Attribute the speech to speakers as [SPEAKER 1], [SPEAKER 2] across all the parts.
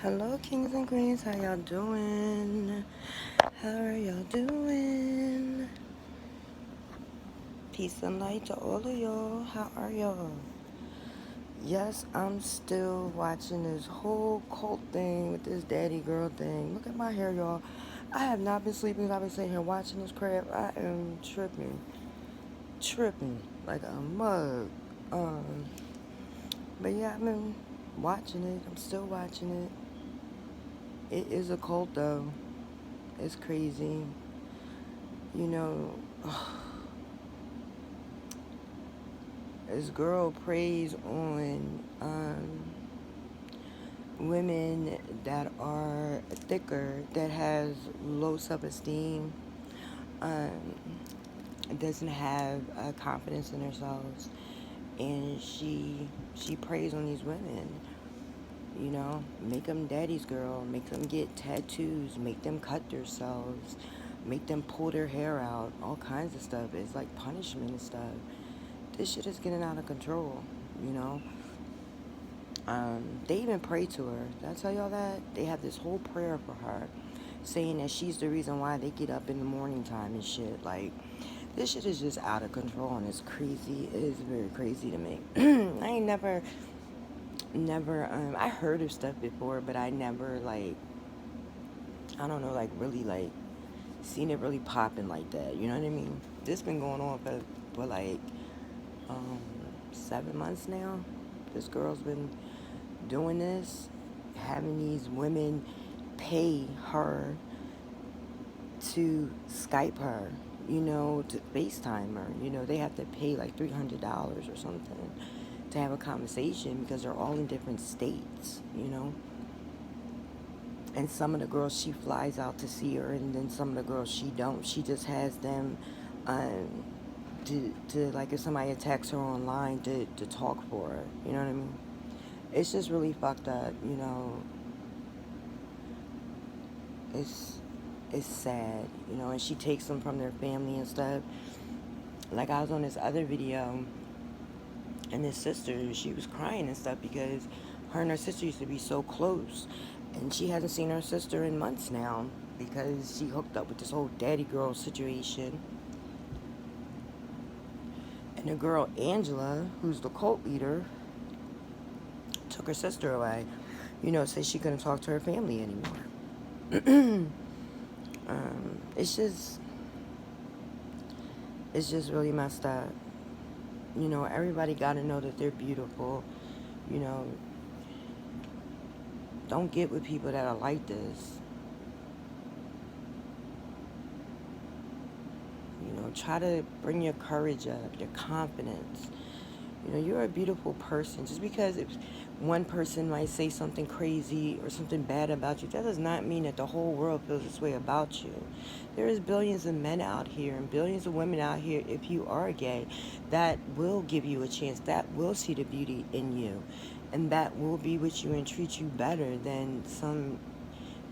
[SPEAKER 1] Hello, kings and queens. How y'all doing? How are y'all doing? Peace and light to all of y'all. How are y'all? Yes, I'm still watching this whole cult thing with this daddy girl thing. Look at my hair, y'all. I have not been sleeping. I've been sitting here watching this crap. I am tripping like a mug. Um, but yeah, I've been watching it. I'm still watching it. It is a cult though. It's crazy. You know, this girl preys on women that are thicker, that has low self-esteem, um, doesn't have confidence in themselves, and she preys on these women. You know, make them daddy's girl, make them get tattoos, make them cut themselves, make them pull their hair out, all kinds of stuff. It's like punishment and stuff. This shit is getting out of control, you know. They even pray to her. Did I tell y'all that? They have this whole prayer for her, saying that she's the reason why they get up in the morning time and shit. Like, this shit is just out of control and it's crazy. It is very crazy to me. I ain't never, I heard of stuff before, but I never, like, I don't know, like, really, like, seen it really popping like that. You know what I mean? This been going on for like, um, 7 months now. This girl's been doing this, having these women pay her to Skype her, you know, to FaceTime her. You know, they have to pay like $300 or something to have a conversation because they're all in different states, you know. And some of the girls she flies out to see her, and then some of the girls she don't. She just has them um, to like if somebody attacks her online to talk for her. You know what I mean? It's just really fucked up, you know. It's it's sad, you know, and she takes them from their family and stuff. Like I was on this other video, and this sister, she was crying and stuff because her and her sister used to be so close, and she hasn't seen her sister in months now because she hooked up with this whole daddy girl situation. And the girl Angela, who's the cult leader, took her sister away. You know, said she couldn't talk to her family anymore. It's just really messed up. You know, everybody got to know that they're beautiful. You know, don't get with people that are like this. You know, try to bring your courage up, your confidence. You know, you're a beautiful person. Just because if one person might say something crazy or something bad about you, that does not mean that the whole world feels this way about you. There is billions of men out here and billions of women out here, if you are gay, that will give you a chance, that will see the beauty in you, and that will be with you and treat you better than some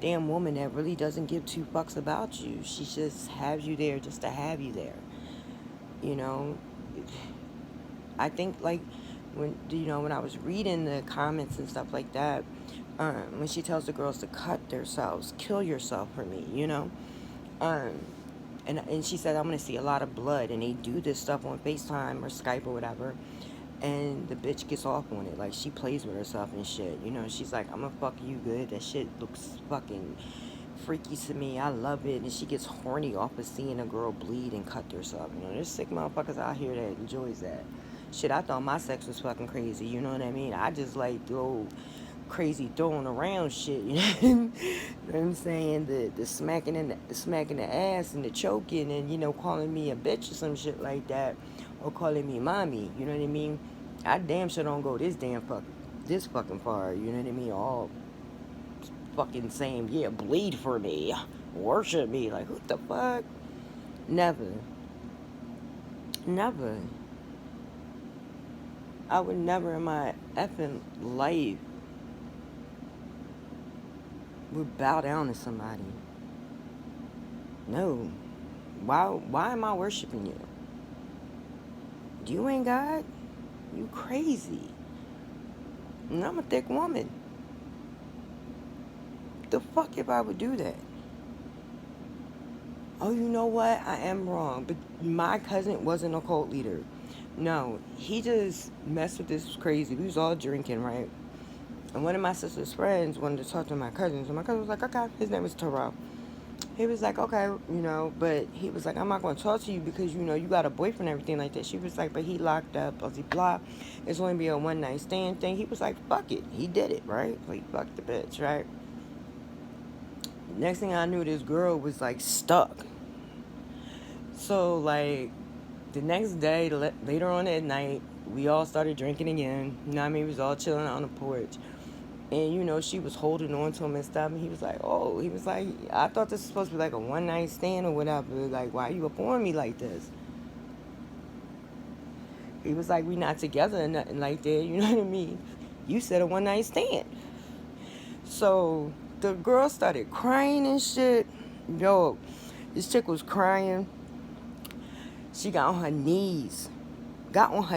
[SPEAKER 1] damn woman that really doesn't give two fucks about you. She just has you there just to have you there. You know, I think like when I was reading the comments and stuff like that, when she tells the girls to cut themselves, kill yourself for me, you know, um, and she said I'm gonna see a lot of blood, and they do this stuff on FaceTime or Skype or whatever, and the bitch gets off on it, like she plays with herself and shit, you know. She's like, I'm gonna fuck you good. That shit looks fucking freaky to me. I love it. And she gets horny off of seeing a girl bleed and cut herself. You know, there's sick motherfuckers out here that enjoys that. Shit, I thought my sex was fucking crazy. You know what I mean? I just like throw crazy throwing around shit. You know what I'm saying? The smacking the ass and the choking and calling me a bitch or some shit like that, or calling me mommy. You know what I mean? I damn sure don't go this fucking far. You know what I mean? All fucking saying, yeah, bleed for me, worship me. Like, what the fuck? Never. Never. I would never in my effing life would bow down to somebody. No. Why am I worshiping you? You ain't God? You crazy. And I'm a thick woman. the fuck if I would do that? Oh, you know what? I am wrong. But my cousin wasn't a cult leader. No, he just messed with this crazy. We was all drinking, right? And one of my sister's friends wanted to talk to my cousins. And my cousin was like, okay. His name was Terrell. He was like, okay, but he was like, I'm not going to talk to you because, you got a boyfriend and everything like that. She was like, but he locked up, blah, blah, blah. It's only be a one-night stand thing. He was like, fuck it. He did it, right? Like, fuck the bitch, right? Next thing I knew, this girl was, like, stuck. So, like, the next day, later on at night, we all started drinking again. You know what I mean? We was all chilling on the porch. And, she was holding on to him and stuff. And he was like, I thought this was supposed to be like a one-night stand or whatever. Like, why you up on me like this? He was like, we not together or nothing like that. You know what I mean? You said a one-night stand. So the girl started crying and shit. Yo, this chick was crying. She got on her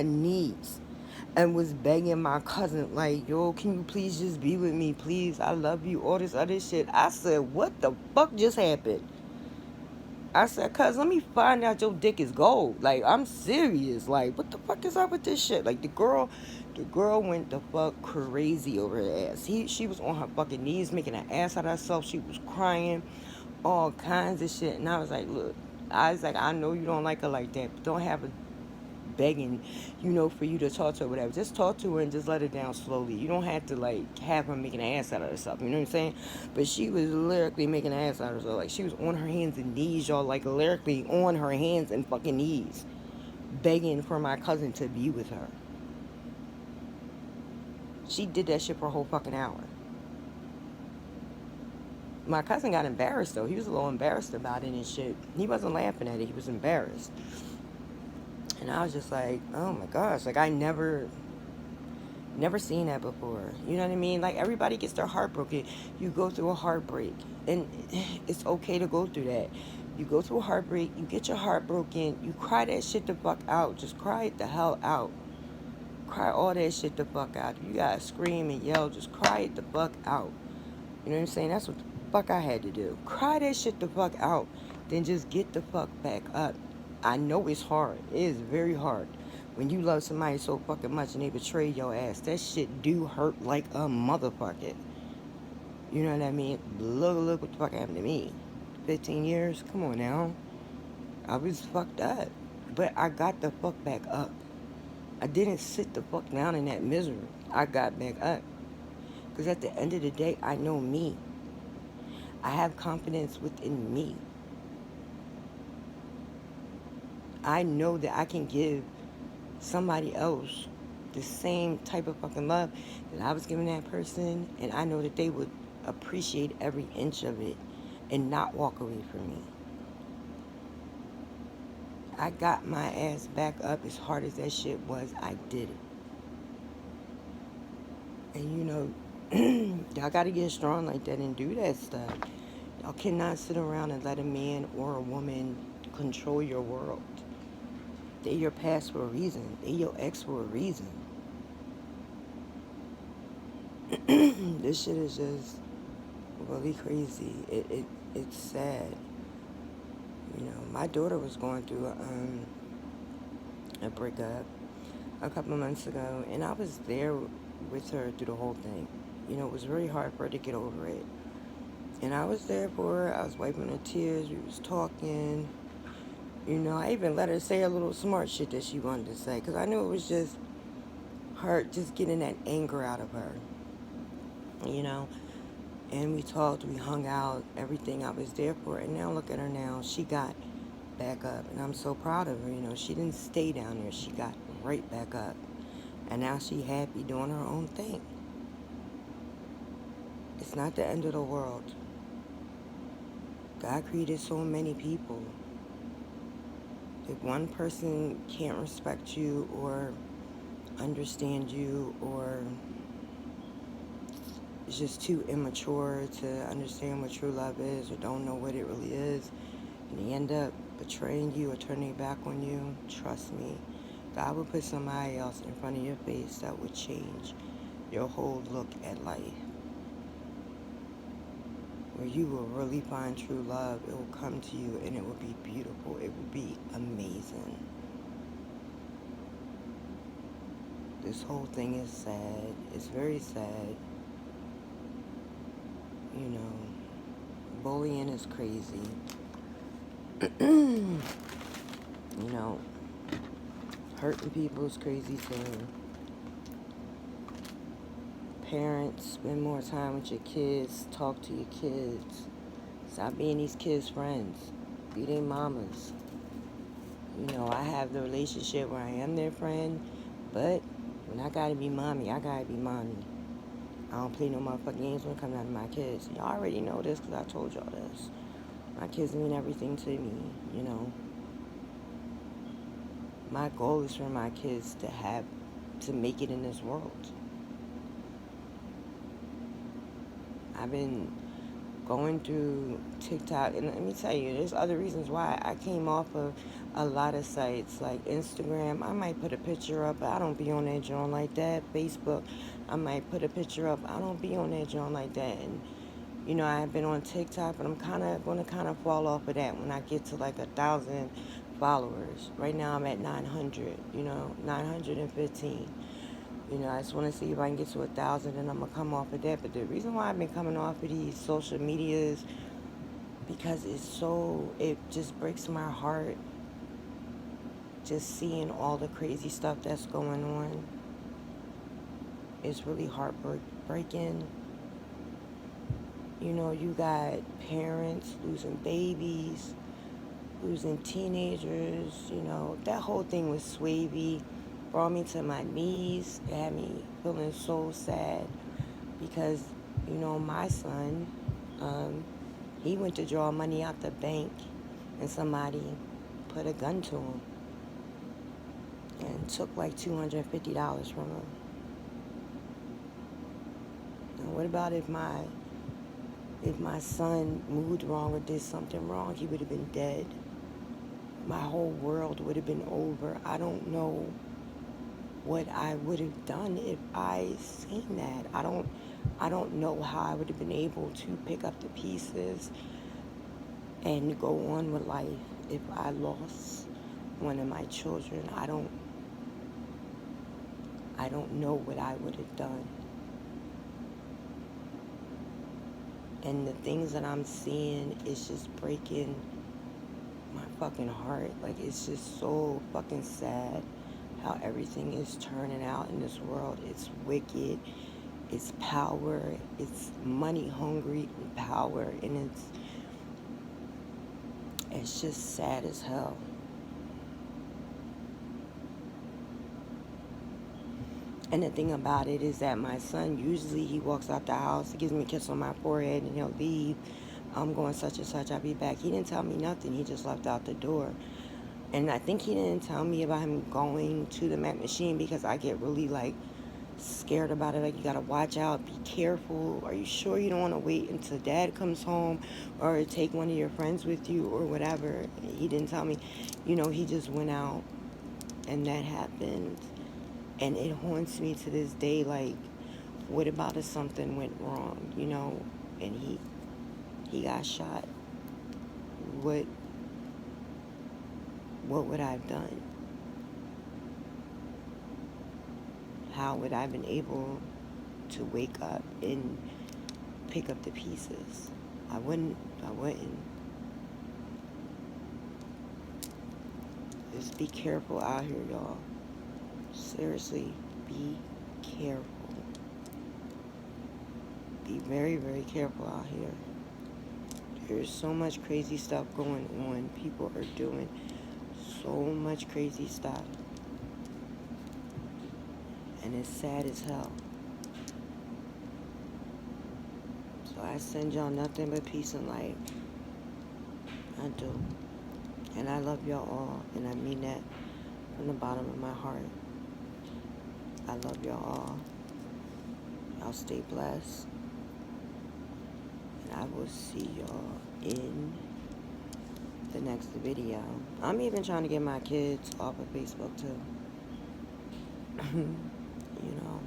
[SPEAKER 1] knees. And was begging my cousin, like, yo, can you please just be with me, please? I love you, all this other shit. I said, what the fuck just happened? I said, cuz, let me find out your dick is gold. Like, I'm serious. Like, what the fuck is up with this shit? Like, the girl went the fuck crazy over her ass. She was on her fucking knees making an ass out of herself. She was crying, all kinds of shit. And I was like, look, I know you don't like her like that, but don't have a begging, for you to talk to her, whatever. Just talk to her and just let her down slowly. You don't have to, like, have her making an ass out of herself. You know what I'm saying? But she was lyrically making an ass out of herself. Like, she was on her hands and knees, y'all. Like, lyrically on her hands and fucking knees, begging for my cousin to be with her. She did that shit for a whole fucking hour. My cousin got embarrassed, though. He was a little embarrassed about it and shit. He wasn't laughing at it. He was embarrassed. And I was just like, oh my gosh, like, I never seen that before. You know what I mean? Like, everybody gets their heart broken. You go through a heartbreak, and it's okay to go through that. You go through a heartbreak, you get your heart broken, you cry that shit the fuck out. Just cry it the hell out. Cry all that shit the fuck out. If you gotta scream and yell, just cry it the fuck out. You know what I'm saying? That's what the fuck I had to do. Cry that shit the fuck out. Then just get the fuck back up. I know it's hard. It is very hard. When you love somebody so fucking much and they betray your ass, that shit do hurt like a motherfucker. You know what I mean? Look what the fuck happened to me. 15 years? Come on now. I was fucked up. But I got the fuck back up. I didn't sit the fuck down in that misery. I got back up. Because at the end of the day, I know me. I have confidence within me. I know that I can give somebody else the same type of fucking love that I was giving that person, and I know that they would appreciate every inch of it and not walk away from me. I got my ass back up. As hard as that shit was, I did it. And y'all gotta get strong like that and do that stuff. Y'all cannot sit around and let a man or a woman control your world. They your past for a reason. They your ex for a reason. This shit is just really crazy. It's sad. My daughter was going through a breakup a couple of months ago, and I was there with her through the whole thing. It was really hard for her to get over it. And I was there for her. I was wiping her tears. We was talking. I even let her say a little smart shit that she wanted to say, because I knew it was just her just getting that anger out of her. And we talked, we hung out, everything. I was there for her. And now look at her now. She got back up. And I'm so proud of her. She didn't stay down there. She got right back up. And now she happy doing her own thing. It's not the end of the world. God created so many people. If one person can't respect you or understand you, or is just too immature to understand what true love is, or don't know what it really is, and they end up betraying you or turning their back on you, trust me, God will put somebody else in front of your face that would change your whole look at life. where you will really find true love. It will come to you and it will be beautiful. It will be amazing. This whole thing is sad. It's very sad. You know, bullying is crazy. You know, hurting people is crazy too. Parents, spend more time with your kids. Talk to your kids. Stop being these kids' friends. Be their mamas. You know, I have the relationship where I am their friend, but when I gotta be mommy, I gotta be mommy. I don't play no motherfucking games when it comes down to my kids. Y'all already know this because I told y'all this. My kids mean everything to me, you know. My goal is for my kids to make it in this world. I've been going through TikTok, and let me tell you, there's other reasons why I came off of a lot of sites like Instagram. I might put a picture up, but I don't be on that joint like that. Facebook, I might put a picture up. I don't be on that joint like that. And you know, I've been on TikTok, but I'm going to fall off of that when I get to like 1,000 followers. Right now I'm at 900, you know, 915. You know, I just want to see if I can get to 1,000 and I'm going to come off of that. But the reason why I've been coming off of these social medias, because it just breaks my heart just seeing all the crazy stuff that's going on. It's really heartbreaking. You know, you got parents losing babies, losing teenagers, you know. That whole thing with Swavy brought me to my knees. It had me feeling so sad because, you know, my son, he went to draw money out the bank and somebody put a gun to him and took like $250 from him. And what about if my son moved wrong or did something wrong? He would have been dead. My whole world would have been over. I don't know what I would have done if I seen that. I don't know how I would have been able to pick up the pieces and go on with life if I lost one of my children. I don't know what I would have done. And the things that I'm seeing is just breaking my fucking heart. Like, it's just so fucking sad how everything is turning out in this world. It's wicked. It's power. It's money hungry and power. And it's just sad as hell. And the thing about it is that my son, usually he walks out the house, he gives me a kiss on my forehead, and he'll leave. I'm going such and such, I'll be back. He didn't tell me nothing. He just left out the door. And I think he didn't tell me about him going to the Mac machine because I get really, like, scared about it. Like, you got to watch out. Be careful. Are you sure you don't want to wait until dad comes home or take one of your friends with you or whatever? He didn't tell me. You know, he just went out and that happened. And it haunts me to this day, like, what about if something went wrong, you know, and he got shot? What would I have done? How would I have been able to wake up and pick up the pieces? I wouldn't. Just be careful out here, y'all. Seriously, be careful. Be very, very careful out here. There's so much crazy stuff going on. People are doing so much crazy stuff. And it's sad as hell. So I send y'all nothing but peace and light. I do. And I love y'all all. And I mean that from the bottom of my heart. I love y'all all. Y'all stay blessed. And I will see y'all in the next video. I'm even trying to get my kids off of Facebook too. You know,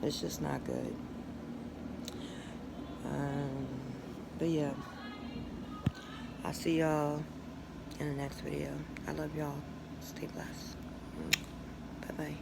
[SPEAKER 1] it's just not good. But yeah, I'll see y'all in the next video. I love y'all. Stay blessed. Bye bye.